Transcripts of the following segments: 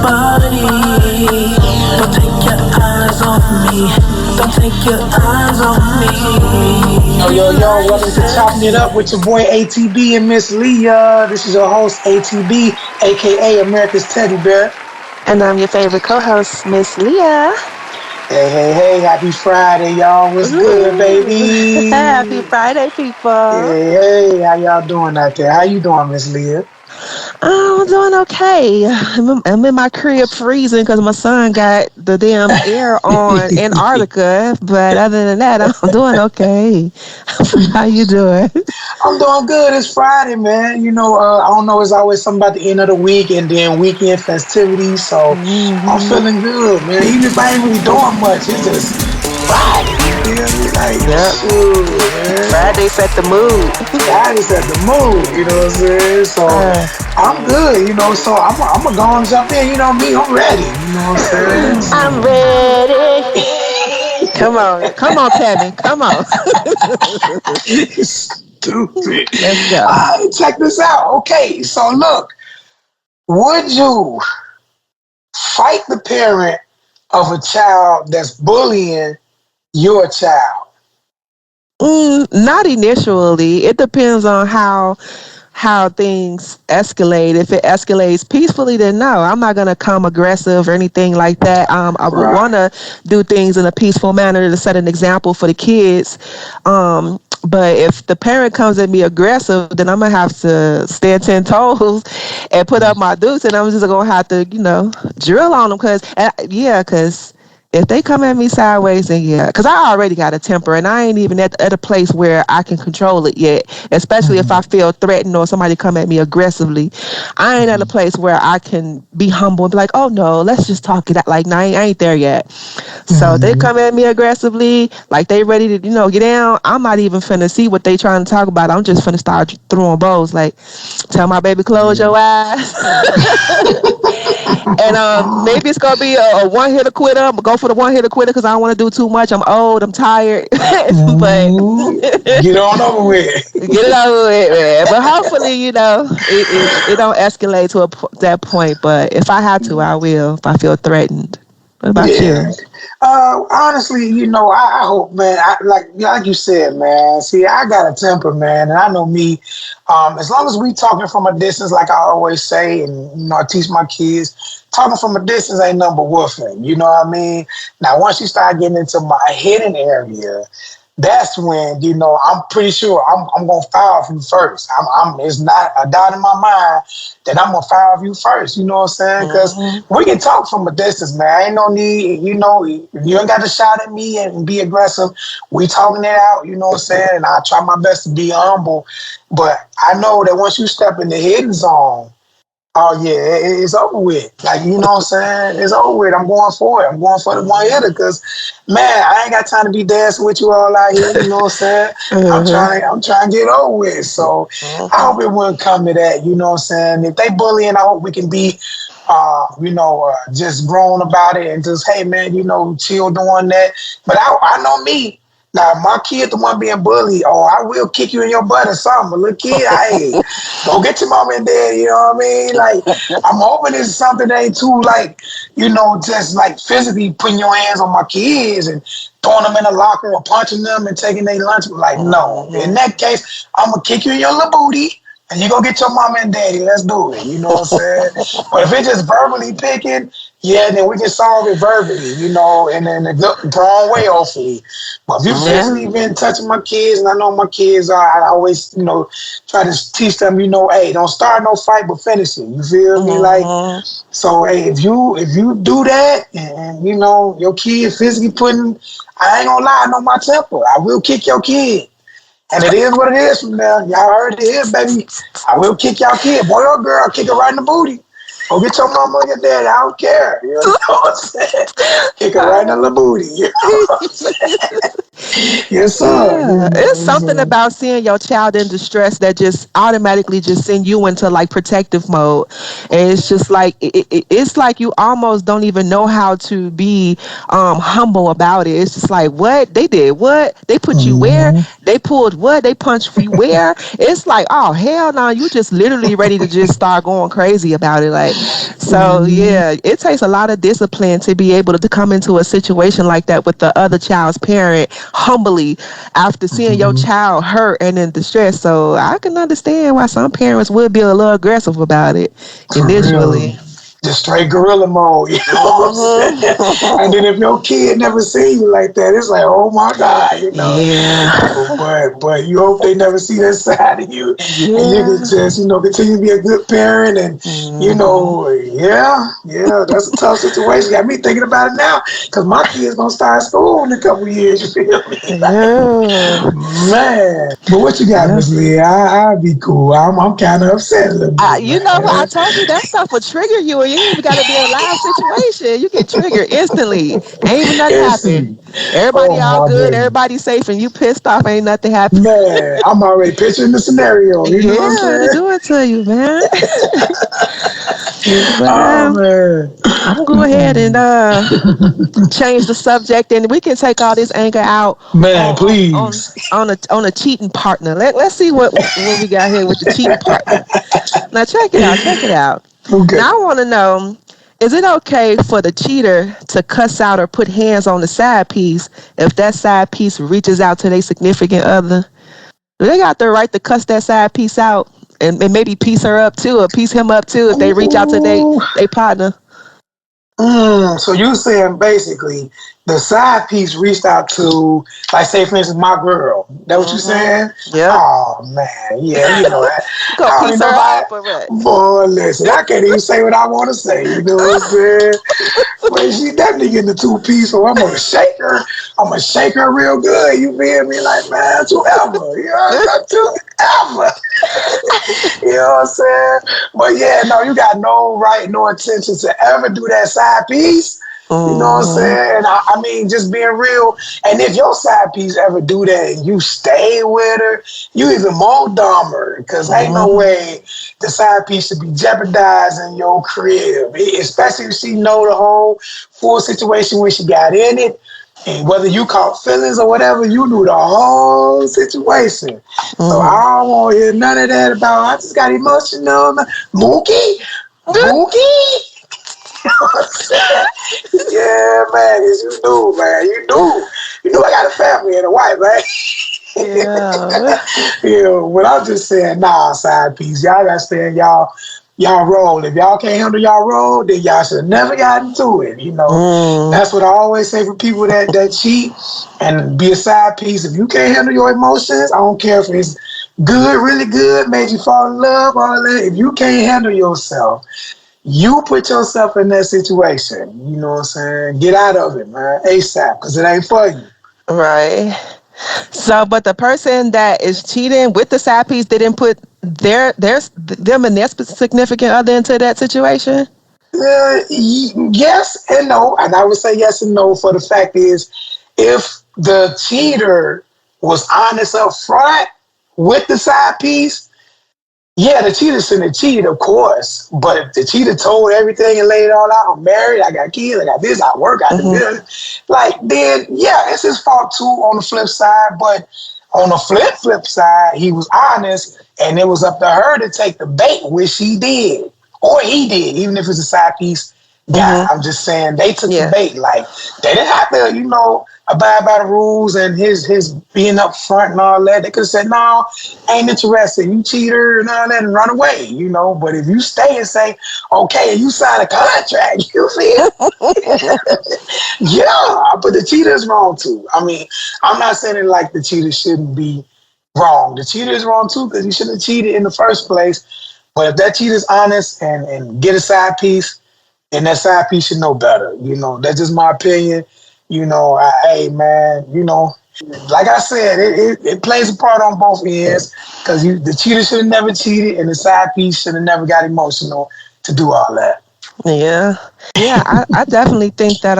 body. Don't take your eyes off me. Don't take your eyes off me. Yo, welcome to Chopping It Up with your boy ATB and Miss Leah. This is your host, ATB, aka America's Teddy Bear. And I'm your favorite co-host, Miss Leah. Hey, happy Friday, y'all. What's good, baby? Happy Friday, people. Hey, how y'all doing out there? How you doing, Miss Leah? I'm doing okay. I'm in my crib freezing because my son got the damn air on Antarctica. But other than that, I'm doing okay. How you doing? I'm doing good. It's Friday, man. You know, I don't know. It's always something about the end of the week and then weekend festivities. So I'm feeling good, man. Even if I ain't really doing much, it's just Friday. You feel me? Like, shoot, man. Friday set the mood. Friday set the mood. You know what I'm saying? So I'm good. You know, so I'm gonna go and jump in. You know me. I'm ready. You know what I'm saying? So, I'm ready. Come on, Kevin. Come on. Stupid. Let's go. All right, check this out. Okay, so look, would you fight the parent of a child that's bullying your child? Not initially. It depends on how things escalate. If it escalates peacefully, then no, I'm not gonna come aggressive or anything like that. I would want to do things in a peaceful manner to set an example for the kids. But if the parent comes at me aggressive, then I'm gonna have to stand 10 toes and put up my dukes, and I'm just gonna have to, drill on them. Because if they come at me sideways, then because I already got a temper, and I ain't even at a place where I can control it yet. Especially if I feel threatened or somebody come at me aggressively, I ain't at a place where I can be humble and be like, "Oh no, let's just talk it out." Like, no, I ain't there yet. So they come at me aggressively, like they ready to, get down. I'm not even finna see what they trying to talk about. I'm just finna start throwing bows. Like, tell my baby, close your eyes. And maybe it's gonna be a one hitter quitter. I'm gonna go for the one hitter quitter because I don't want to do too much. I'm old. I'm tired. But get on over with. Get it over with, man. But hopefully, it don't escalate to that point. But if I have to, I will. If I feel threatened. What about you? Honestly, I hope, man. Like you said, man. See, I got a temper, man, and I know me. As long as we talking from a distance, like I always say, and I teach my kids, talking from a distance ain't nothing but woofing. You know what I mean? Now, once you start getting into my hidden area, that's when, I'm pretty sure I'm going to fire for you first. It's not a doubt in my mind that I'm going to fire for you first. You know what I'm saying? Because we can talk from a distance, man. Ain't no need, you ain't got to shout at me and be aggressive. We talking it out, you know what I'm saying? And I try my best to be humble. But I know that once you step in the hidden zone, oh yeah, it's over with. Like, you know what I'm saying? It's over with. I'm going for it. I'm going for the one hitter because, man, I ain't got time to be dancing with you all out here. You know what I'm saying? I'm trying to get over with. So I hope it wouldn't come to that. You know what I'm saying? If they bullying, I hope we can be, just grown about it and just, hey man, chill doing that. But I know me. Now, my kid, the one being bullied, I will kick you in your butt or something. But little kid, hey, go get your mom and dad, you know what I mean? Like, I'm hoping it's something that ain't too, like, just like physically putting your hands on my kids and throwing them in the locker or punching them and taking their lunch. Like, no. In that case, I'm going to kick you in your little booty and you go get your mama and daddy. Let's do it. You know what I'm saying? But if it's just verbally picking, then we can solve it verbally, and then the wrong way, hopefully. But if you physically been touching my kids, and I know my kids are, I always, try to teach them, hey, don't start no fight, but finish it. You feel me? Like, so, hey, if you do that, and, your kid physically putting, I ain't gonna lie, I know my temper. I will kick your kid. And it is what it is from there. Y'all heard it here, baby. I will kick y'all kid. Boy or girl, I'll kick her right in the booty. Go get your mama or your daddy. I don't care. You know what I'm saying? Kick her right in the booty. You know what I'm saying? Yes, sir. Yeah. It's something about seeing your child in distress that just automatically just send you into like protective mode. And it's just like, it's like you almost don't even know how to be humble about it. It's just like, what? They did what? They put you where? They pulled what? They punched me where? It's like, oh hell no, you just literally ready to just start going crazy about it. Like, so yeah, it takes a lot of discipline to be able to come into a situation like that with the other child's parent humbly after seeing your child hurt and in distress. So I can understand why some parents would be a little aggressive about it For initially. real. Just straight gorilla mode, you know what I'm saying? And then if your kid never seen you like that, it's like, oh my God, you know. Yeah. But you hope they never see that side of you, and you can Yeah. just, continue to be a good parent, and that's a tough situation. Got me thinking about it now, because my kid's gonna start school in a couple years. You feel me? Yeah. Man, but what you got, Yeah. Miss Lee? I'll be cool. I'm kind of upset a little bit, You know what? I man. told you that stuff will trigger you, and you ain't even got to be in a live situation. You get triggered instantly. Ain't even nothing happen. Instantly. Everybody Oh all my good. goodness. Everybody safe, and you pissed off. Ain't nothing happen. Man, I'm already picturing the scenario. You know what I'm Yeah, to saying? do it to you, man. But Oh man. I'm gonna go ahead and change the subject, and we can take all this anger out Man, on please. on a cheating partner. Let's see what we got here with the cheating partner. Now check it out. Check it out. Okay. Now I want to know: is it okay for the cheater to cuss out or put hands on the side piece if that side piece reaches out to their significant other? Do they got the right to cuss that side piece out and maybe piece her up too, or piece him up too if they reach out to Ooh. they partner? So you saying basically the side piece reached out to, like, say for instance, my girl. That what you saying? Yep. Oh man, yeah, you know that. You gonna I don't piece even know her if up or what? boy, listen, I can't even say what I want to say. You know what I'm saying? But she definitely getting the two piece, so I'm gonna shake her. I'm gonna shake her real good. You feel me? Like, man, two ever. You know, two ever. You know what I'm saying? But yeah, no, you got no right, no intention to ever do that side piece. You know what I'm Mm-hmm. saying? And I mean, just being real. And if your side piece ever do that and you stay with her, you even more dumber. Because ain't no Mm-hmm. way the side piece should be jeopardizing your crib. Especially if she know the whole full situation when she got in it. And whether you caught feelings or whatever, you knew the whole situation. So Mm-hmm. I don't want to hear none of that about, I just got emotional. Mookie? Mookie? Yeah, man, as you knew, man. You knew I got a family and a wife, man. Yeah. But I'm just saying, nah, side piece. Y'all gotta stay in y'all role. If y'all can't handle y'all role, then y'all should have never got into it. Mm. That's what I always say for people that cheat and be a side piece. If you can't handle your emotions, I don't care if it's good, really good, made you fall in love, all that. If you can't handle yourself, you put yourself in that situation. You know what I'm saying? Get out of it, man, ASAP, because it ain't for you. Right. So, but the person that is cheating with the side piece didn't put them and their significant other into that situation. Yes and no. And I would say yes and no for the fact is if the cheater was honest up front with the side piece, yeah, the cheater shouldn't have cheated, of course. But if the cheater told everything and laid it all out, I'm married, I got kids, I got this, I work, I do Mm-hmm. this, like, then yeah, it's his fault too on the flip side. But on the flip side, he was honest, and it was up to her to take the bait, which she did, or he did, even if it's a side piece guy. Mm-hmm. I'm just saying they took the Yeah. bait. Like, they didn't have to, abide by the rules and his being up front and all that. They could have said, no, ain't interested, you cheater and all that, and run away. But if you stay and say, okay, and you sign a contract, you feel? Yeah, but the cheater is wrong too. I mean, I'm not saying it like the cheater shouldn't be wrong. The cheater is wrong too because he shouldn't have cheated in the first place. But if that cheater's honest and get a side piece, and that side piece should know better. That's just my opinion. Hey man, like I said, it plays a part on both ends because the cheater should have never cheated, and the side piece should have never got emotional to do all that. Yeah. Yeah. I definitely think that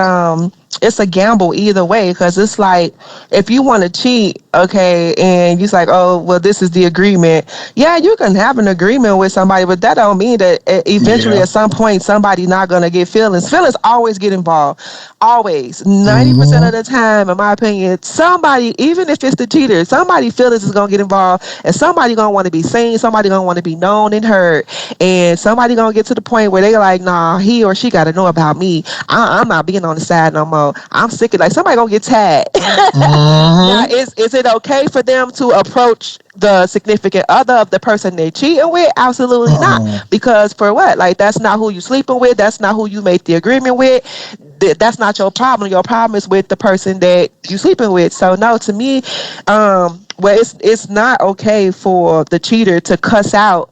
it's a gamble either way, because it's like, if you want to cheat, okay, and you're like, oh well, this is the agreement. Yeah, you can have an agreement with somebody, but that don't mean that eventually Yeah. at some point somebody not gonna get feelings always get involved, always, 90% Mm-hmm. of the time, in my opinion, somebody, even if it's the cheater, somebody feelings is gonna get involved, and somebody gonna want to be seen, somebody gonna want to be known and heard, and somebody gonna get to the point where they like, nah, he or she gotta know about me. I'm not being on the side no more. I'm sick of, like, somebody gonna get tagged. Now, Mm-hmm. is it okay for them to approach the significant other of the person they're cheating with? Absolutely not. Mm-mm. Because for what? Like, that's not who you sleeping with. That's not who you made the agreement with. That's not your problem. Your problem is with the person that you sleeping with. So no, to me, well, it's not okay for the cheater to cuss out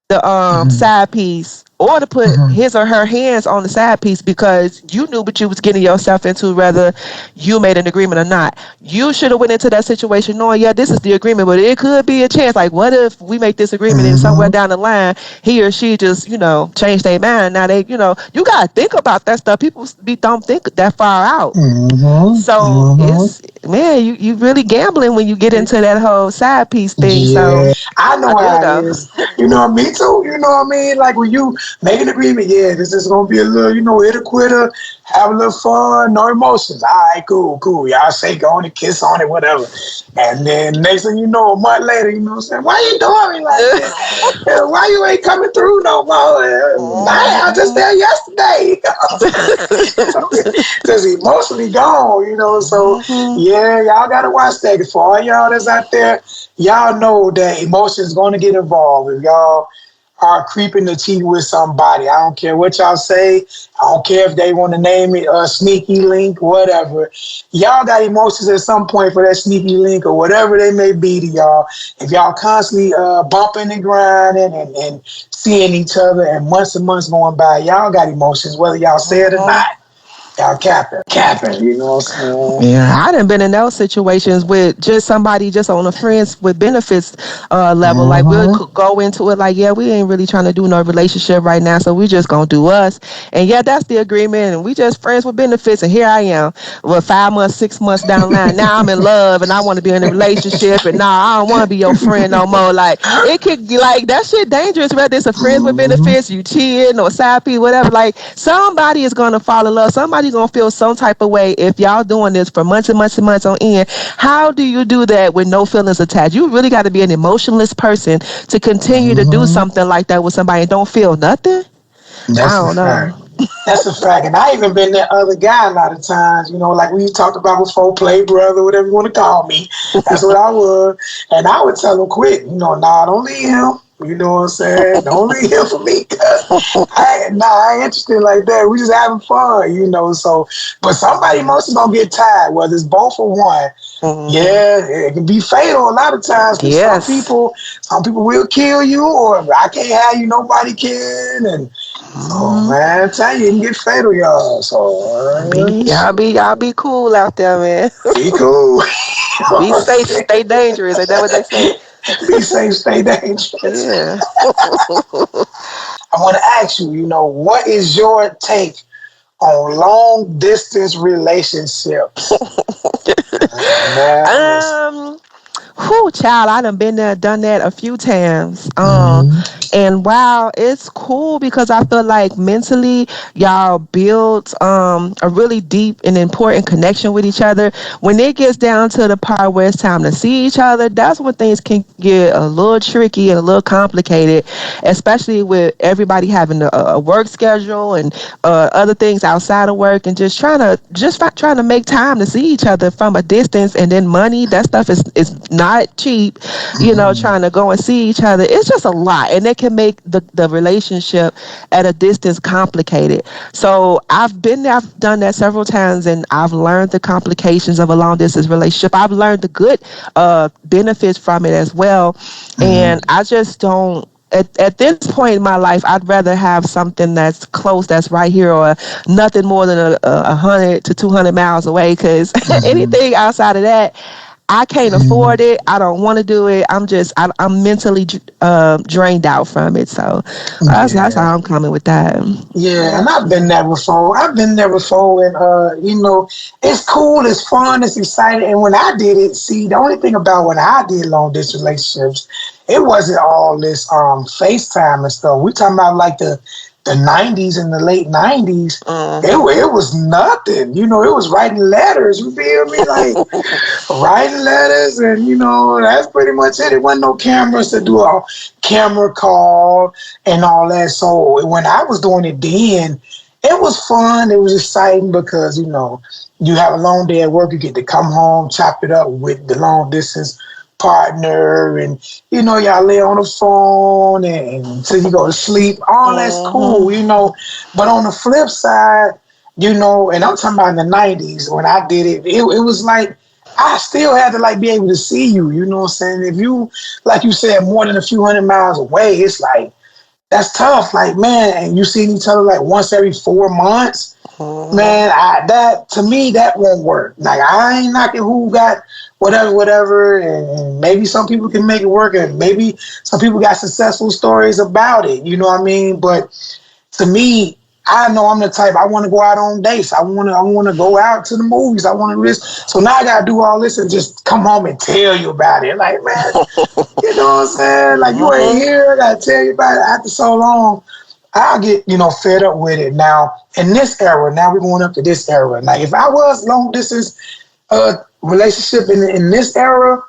the Mm-hmm. side piece, or to put Mm-hmm. his or her hands on the side piece, because you knew what you was getting yourself into, whether you made an agreement or not. You should have went into that situation knowing, yeah, this is the agreement, but it could be a chance. Like, what if we make this agreement and somewhere Mm-hmm. down the line he or she just, change their mind? Now they, you gotta think about that stuff. People don't think that far out. Mm-hmm. So Mm-hmm. it's, man, you really gambling when you get into that whole side piece thing. So Yeah, I know I how it know. is. You know, me too. You know what I mean? Like when you make an agreement, yeah, this is gonna be a little, hit a quitter, have a little fun, no emotions. All right, cool, cool. Y'all shake on it, kiss on it, whatever. And then next thing you know, a month later, you know what I'm saying? Why you doing me like this? Why you ain't coming through no more? I was just Mhm. there yesterday. Just emotionally gone, So Mhm. yeah, y'all gotta watch that. For all y'all that's out there, y'all know that emotions gonna get involved if y'all are creeping to cheat with somebody. I don't care what y'all say. I don't care if they want to name it a sneaky link, whatever. Y'all got emotions at some point for that sneaky link or whatever they may be to y'all. If y'all constantly bumping and grinding and seeing each other and months going by, y'all got emotions, whether y'all say it or Mhm. not. Y'all capping, you know what I'm saying? Yeah, I done been in those situations with just somebody just on a friends with benefits level. Like, we'll Mm-hmm. go into it like, yeah, we ain't really trying to do no relationship right now, so we just gonna do us. And yeah, that's the agreement, and we just friends with benefits. And here I am, well, 5 months, 6 months down the line, now I'm in love and I want to be in a relationship, and nah, I don't want to be your friend no more. Like, it could be like, that shit dangerous. Whether it's a friends with Mm-hmm. benefits, you cheating or side piece, whatever. Like, somebody is gonna fall in love. Somebody gonna feel some type of way if y'all doing this for months and months and months on end. How do you do that with no feelings attached? You really got to be an emotionless person to continue to do Mm-hmm. something like that with somebody and don't feel nothing. I That's a don't fact. know. That's a fact. And I even been that other guy a lot of times, like we talked about before, play brother, whatever you want to call me. That's what I was. And I would tell him quick, nah, don't leave him. You know what I'm saying? Don't leave him for me, cause I ain't interested like that. We just having fun. So, but somebody most is gonna get tired, whether it's both or one. Hmm. Yeah, it can be fatal a lot of times because Yes. some people will kill you, or I can't have you, nobody can, and so Hmm. man, I tell you, it can get fatal, y'all. So Y'all be cool out there, man. be cool. Be safe, stay dangerous. Ain't that what they say? Be safe, stay dangerous. Yeah. I want to ask you, what is your take on long distance relationships? Man, listen. um Whew, child, I done been there, done that a few times. Mm-hmm. And wow, it's cool because I feel like mentally y'all build a really deep and important connection with each other. When it gets down to the part where it's time to see each other, that's when things can get a little tricky and a little complicated, especially with everybody having a work schedule and other things outside of work, and trying to make time to see each other from a distance. And then money, that stuff is not cheap, trying to go and see each other. It's just a lot, and it can make the relationship at a distance complicated. So I've been there, I've done that several times, and I've learned the complications of a long distance relationship. I've learned the good benefits from it as well. Mm-hmm. And I just don't, at this point in my life, I'd rather have something that's close, that's right here, or nothing more than 100 to 200 miles away. Because Mm-hmm. anything outside of that, I can't afford it. I don't want to do it. I'm mentally drained out from it. So that's Yeah. how I'm coming with that. Yeah, and I've been there before. I've been there before, and it's cool, it's fun, it's exciting. And when I did it, see, the only thing about when I did long distance relationships, it wasn't all this FaceTime and stuff. We talking about like the '90s and the late '90s. It was nothing. It was writing letters. You feel me? Like writing letters, and that's pretty much it. It wasn't no cameras to do a camera call and all that. So when I was doing it then, it was fun. It was exciting because you have a long day at work. You get to come home, chop it up with the long distance partner, and y'all lay on the phone and until you go to sleep. All that's cool, But on the flip side, and I'm talking about in the '90s when I did it, it was like I still had to like be able to see you. You know what I'm saying? If you, like you said, more than a few hundred miles away, it's like that's tough. Like, man, and you seeing each other like once every 4 months. Man, that to me that won't work. Like, I ain't knocking who got whatever, and maybe some people can make it work, and maybe some people got successful stories about it. You know what I mean? But to me, I know I'm the type. I want to go out on dates. I want to go out to the movies. I want to risk. So now I gotta do all this and just come home and tell you about it. Like, man, you know what I'm saying? Like, you ain't here. I gotta tell you about it after so long. I'll get fed up with it. Now in this era, now we're going up to this era. Like, if I was long distance relationship in this era,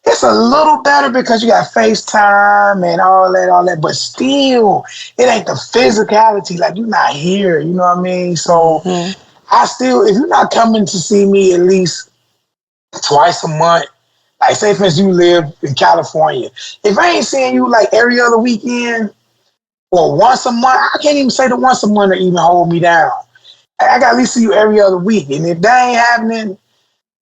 it's a little better because you got FaceTime and all that, but still, it ain't the physicality. Like, you're not here, you know what I mean? So, I still, if you're not coming to see me at least twice a month, like, say, for instance, you live in California, if I ain't seeing you like every other weekend or once a month, I can't even say the once a month to even hold me down. I got to at least see you every other week. And if that ain't happening,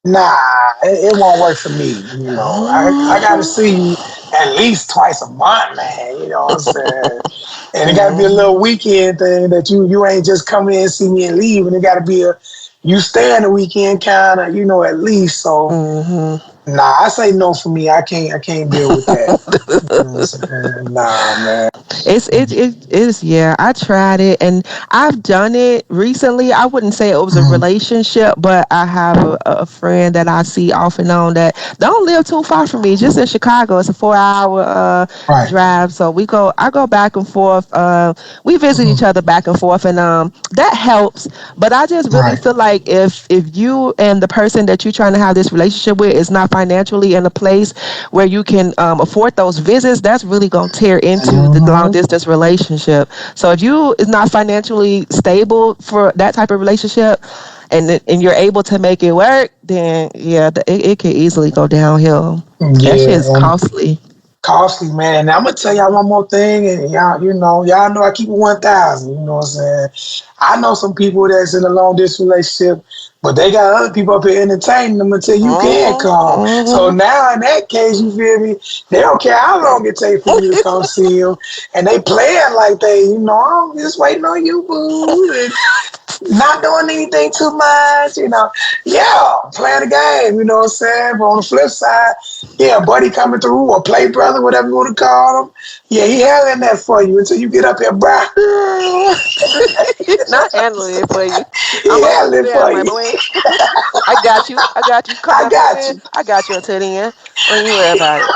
nah, it won't work for me. I got to see you at least twice a month, man. You know what I'm saying? And it got to be a little weekend thing that you ain't just come in and see me and leave. And it got to be you stay in the weekend kind of, at least. So, nah, I say no for me. I can't deal with that. You know what I'm saying? Nah, man. It's yeah. I tried it and I've done it recently. I wouldn't say it was a relationship, but I have a friend that I see off and on that don't live too far from me. Just in Chicago, it's a 4 hour Right. drive. So I go back and forth. We visit each other back and forth, and that helps. But I just really Right. feel like if you and the person that you're trying to have this relationship with is not financially in a place where you can afford those visits, that's really gonna tear into the long distance relationship. So if you is not financially stable for that type of relationship, and you're able to make it work, then yeah, it can easily go downhill. That shit is Yeah, and costly. costly, man. And I'm gonna tell y'all one more thing, and y'all know I keep it 1,000. You know what I'm saying? I know some people that's in a long distance relationship, but they got other people up here entertaining them until you can come. So now in that case, you feel me? They don't care how long it takes for you to come see them, and they playing like I'm just waiting on you, boo. And not doing anything too much, Yeah, playing the game, you know what I'm saying? But on the flip side, yeah, buddy coming through or play brother, whatever you want to call him. Yeah, he handling that for you until you get up here, bro. Not handling it for you. He I'm almost handling it there, for my you. boy. I got you. I got you. Come I on, step got in. you. I got you until the end. Don't you worry about it.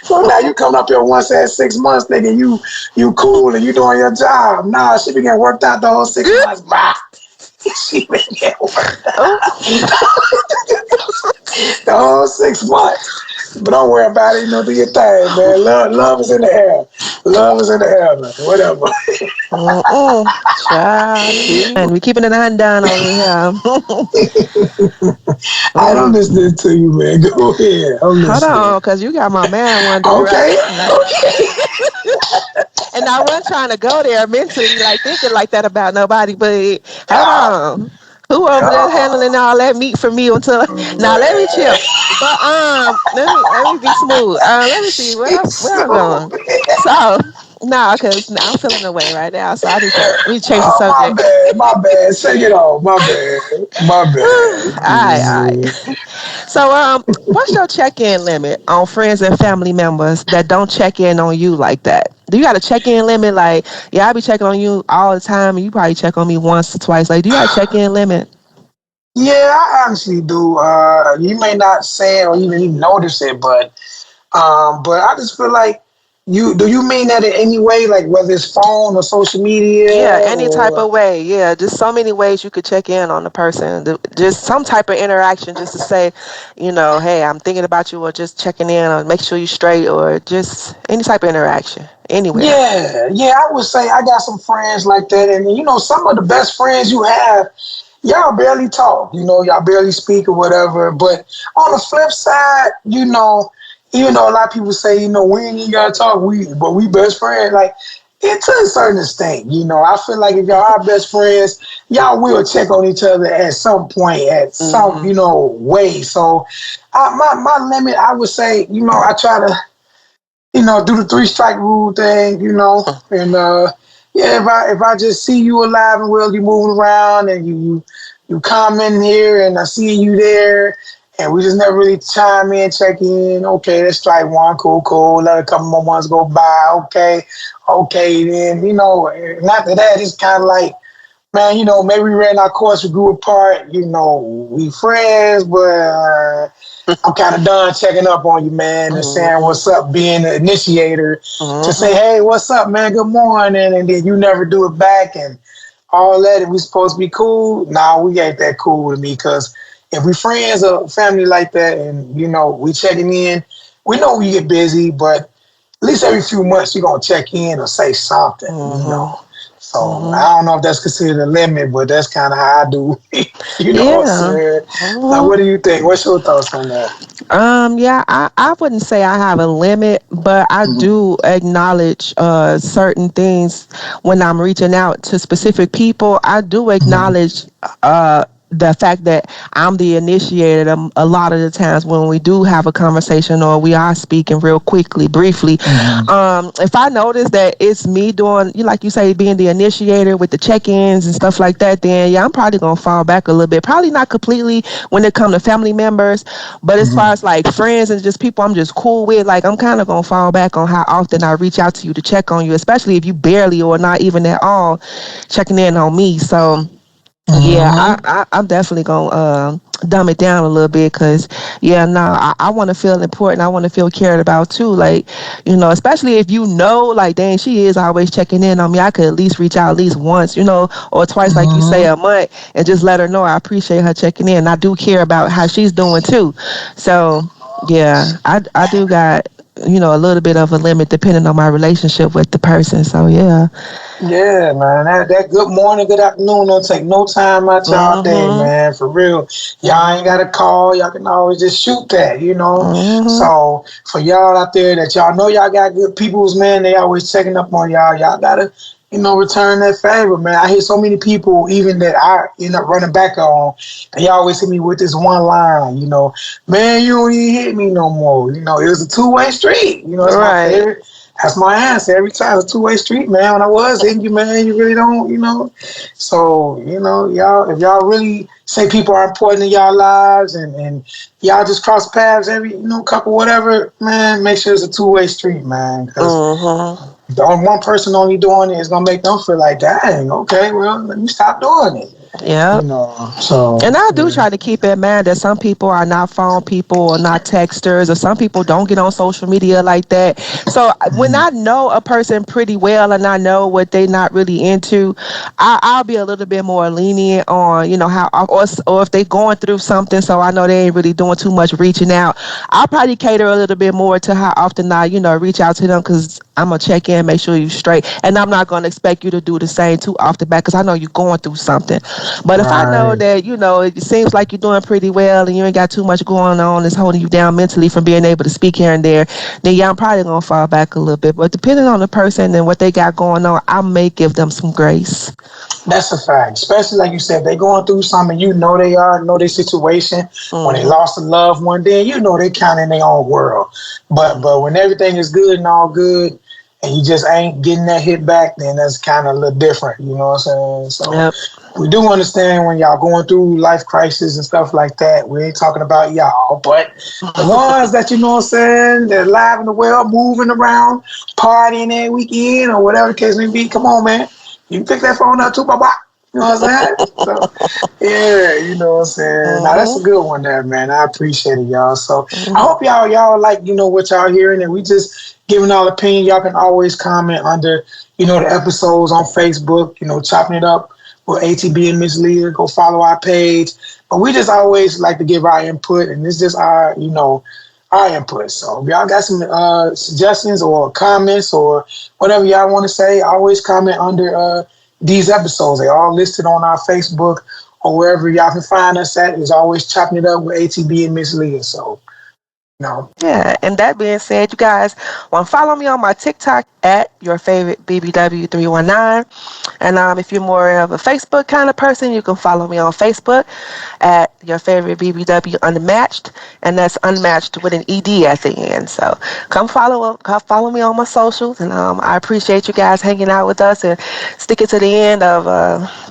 So now you coming up here once every 6 months, thinking you cool and you doing your job. Nah, she been getting worked out the whole 6 months. Bye. She been getting worked Oh, the whole 6 months. But don't worry about it. Do your thing, man. Love is in the air. Love is in the air, man. Whatever. child, see, and we keeping it undone over here. I don't Mm. listen to you, man. Go ahead. I'm Hold listening. on, cause you got my man wondering right Okay. now. Okay. And I wasn't trying to go there mentally, like thinking like that about nobody. But hold on, who over there handling Oh, all that meat for me until now? Let me chill. man. But let me be smooth. Let me see where I'm going. Stupid. So. No, because I'm feeling away right now, so I need to we change the Oh, my subject. bad, my bad. Say it all, my bad, my bad. All right. So, what's your check-in limit on friends and family members that don't check in on you like that? Do you got a check-in limit? Like, yeah, I be checking on you all the time, and you probably check on me once or twice. Like, do you got a check-in limit? Yeah, I honestly do. You may not say it or even notice it, but I just feel like you. Do you mean that in any way, like whether it's phone or social media Yeah, any type or? of way. Yeah, just so many ways you could check in on the person. Just some type of interaction, just to say, hey, I'm thinking about you, or just checking in, or make sure you're straight, or just any type of interaction, anywhere. Yeah, yeah, I would say I got some friends like that, and some of the best friends you have, y'all barely talk, y'all barely speak or whatever. But on the flip side, even though a lot of people say, we ain't even gotta talk, but we best friends, like it to a certain extent, I feel like if y'all are best friends, y'all will check on each other at some point, at some, Hmm. way. So my limit, I would say, I try to do the three strike rule thing, and yeah, if I just see you alive and well, you moving around and you come in here and I see you there and we just never really chime in, check in. Okay, let's strike one, cool. Let a couple more months go by. Okay, then and after that, it's kind of like, man, maybe we ran our course, we grew apart, we friends, but I'm kind of done checking up on you, man, and saying Hmm. what's up, being the initiator to say, Hmm. hey, what's up, man, good morning, and then you never do it back and all that, and we supposed to be cool. Nah, we ain't that cool with me, because if we friends or family like that and, we checking in, we know we get busy, but at least every few months you're going to check in or say something. Hmm. So Hmm. I don't know if that's considered a limit, but that's kind of how I do. You know what I'm Yeah. saying? Like, Hmm. what do you think? What's your thoughts on that? Yeah, I wouldn't say I have a limit, but I do acknowledge certain things when I'm reaching out to specific people. I do acknowledge the fact that I'm the initiator a lot of the times when we do have a conversation or we are speaking real quickly, briefly. If I notice that it's me doing, like you say, being the initiator with the check-ins and stuff like that, then yeah, I'm probably gonna fall back a little bit. Probably not completely when it comes to family members, but as far as like friends and just people I'm just cool with, like I'm kind of gonna fall back on how often I reach out to you to check on you, especially if you barely or not even at all checking in on me. So yeah, Mm-hmm. I'm definitely gonna dumb it down a little bit because yeah, no, I want to feel important. I want to feel cared about too. Like, especially if like, dang, she is always checking in on me. I could at least reach out at least once, or twice, like you say, Mm-hmm. a month, and just let her know I appreciate her checking in. I do care about how she's doing too. So yeah, I do got a little bit of a limit depending on my relationship with the person. So yeah. Yeah, man. That good morning, good afternoon don't take no time out y'all day, Mhm. man. For real. Y'all ain't gotta call. Y'all can always just shoot that. Mhm. So for y'all out there that y'all know y'all got good peoples, man, they always checking up on y'all. Y'all gotta, return that favor, man. I hear so many people even that I end up running back on, and y'all always hit me with this one line, man, you don't even hit me no more. It was a two-way street. It's my Right. favorite. That's my answer every time. It's a two-way street, man. When I was hitting you, man, you really don't. So, y'all, if y'all really say people are important in y'all lives and y'all just cross paths every, couple whatever, man, make sure it's a two-way street, man. Because Mhm. the only one person only doing it is gonna make them feel like, dang, okay, well, let me stop doing it. Yep. So And I do yeah. try to keep in mind that some people are not phone people or not texters, or some people don't get on social media like that. So when I know a person pretty well and I know what they not really into, I'll be a little bit more lenient on, how, or if they going through something, so I know they ain't really doing too much reaching out. I'll probably cater a little bit more to how often I, reach out to them because I'm gonna check in, make sure you straight, and I'm not gonna expect you to do the same too off the bat because I know you're going through something. But if I know Right. that, it seems like you're doing pretty well and you ain't got too much going on that's holding you down mentally from being able to speak here and there, then yeah, I'm probably gonna fall back a little bit. But depending on the person and what they got going on, I may give them some grace. That's a fact. Especially like you said, they going through something, know their situation. When they Hmm. lost a loved one, then they kind of in their own world. But when everything is good and all good, and you just ain't getting that hit back, then that's kind of a little different. You know what I'm saying? So Yep. we do understand when y'all going through life crisis and stuff like that. We ain't talking about y'all, but the ones that, you know what I'm saying, they're alive and well, moving around, partying every weekend or whatever the case may be. Come on, man. You can pick that phone up too, bye-bye. You know what I'm saying? So, yeah, you know what I'm saying. Now that's a good one there, man. I appreciate it, y'all. So I hope y'all like, you know, what y'all hearing, and we just giving all opinion. Y'all can always comment under, you know, the episodes on Facebook, you know, chopping it up with ATB and Miss Leader. Go follow our page. But we just always like to give our input, and it's just our, you know, our input. So if y'all got some suggestions or comments or whatever y'all want to say, always comment under these episodes. They're all listed on our Facebook or wherever y'all can find us at. Is always chopping it up with ATB and Miss Leah. So, you know. Yeah, and that being said, you guys want to follow me on my TikTok at your favorite BBW319. And if you're more of a Facebook kind of person, you can follow me on Facebook at your favorite BBW Unmatched, and that's unmatched with an ED at the end. So come follow me on my socials, and I appreciate you guys hanging out with us and sticking to the end of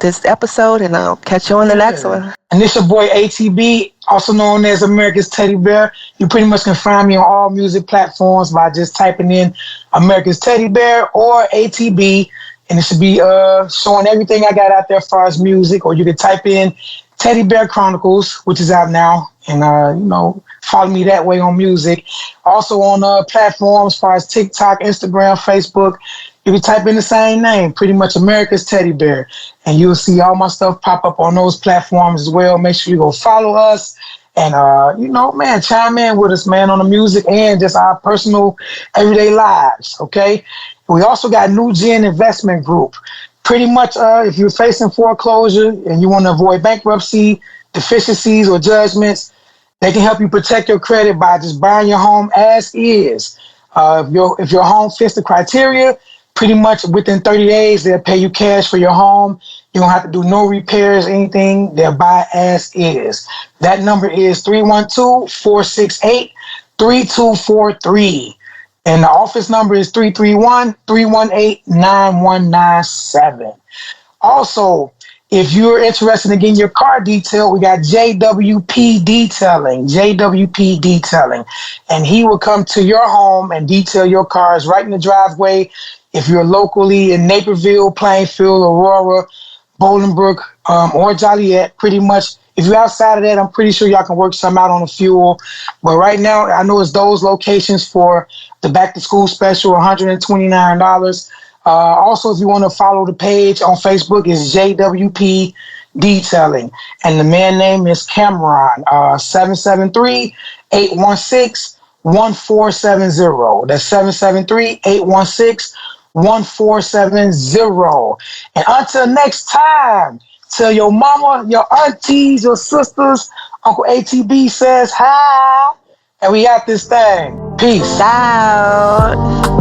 this episode, and I'll catch you on the next one. And this your boy ATB, also known as America's Teddy Bear. You pretty much can find me on all music platforms by just typing in America's Teddy Bear or ATB, and it should be showing everything I got out there as far as music. Or you can type in Teddy Bear Chronicles, which is out now, and you know, follow me that way on music. Also on platforms as far as TikTok, Instagram, Facebook. You can type in the same name, pretty much America's Teddy Bear, and you'll see all my stuff pop up on those platforms as well. Make sure you go follow us, and you know, man, chime in with us, man, on the music and just our personal everyday lives. Okay. We also got New Gen Investment Group. Pretty much, if you're facing foreclosure and you want to avoid bankruptcy, deficiencies, or judgments, they can help you protect your credit by just buying your home as is. If your home fits the criteria, pretty much within 30 days, they'll pay you cash for your home. You don't have to do no repairs, anything. They'll buy as is. That number is 312-468-3243. And the office number is 331-318-9197. Also, if you're interested in getting your car detailed, we got JWP Detailing, and he will come to your home and detail your cars right in the driveway. If you're locally in Naperville, Plainfield, Aurora, Bolingbrook, or Joliet, pretty much. If you're outside of that, I'm pretty sure y'all can work some out on the fuel. But right now, I know it's those locations for the back to school special, $129. Also, if you want to follow the page on Facebook, it's JWP Detailing. And the man name is Cameron, 773-816-1470. That's 773-816-1470. And until next time, tell your mama, your aunties, your sisters, Uncle ATB says hi. And we got this thing. Peace. Out.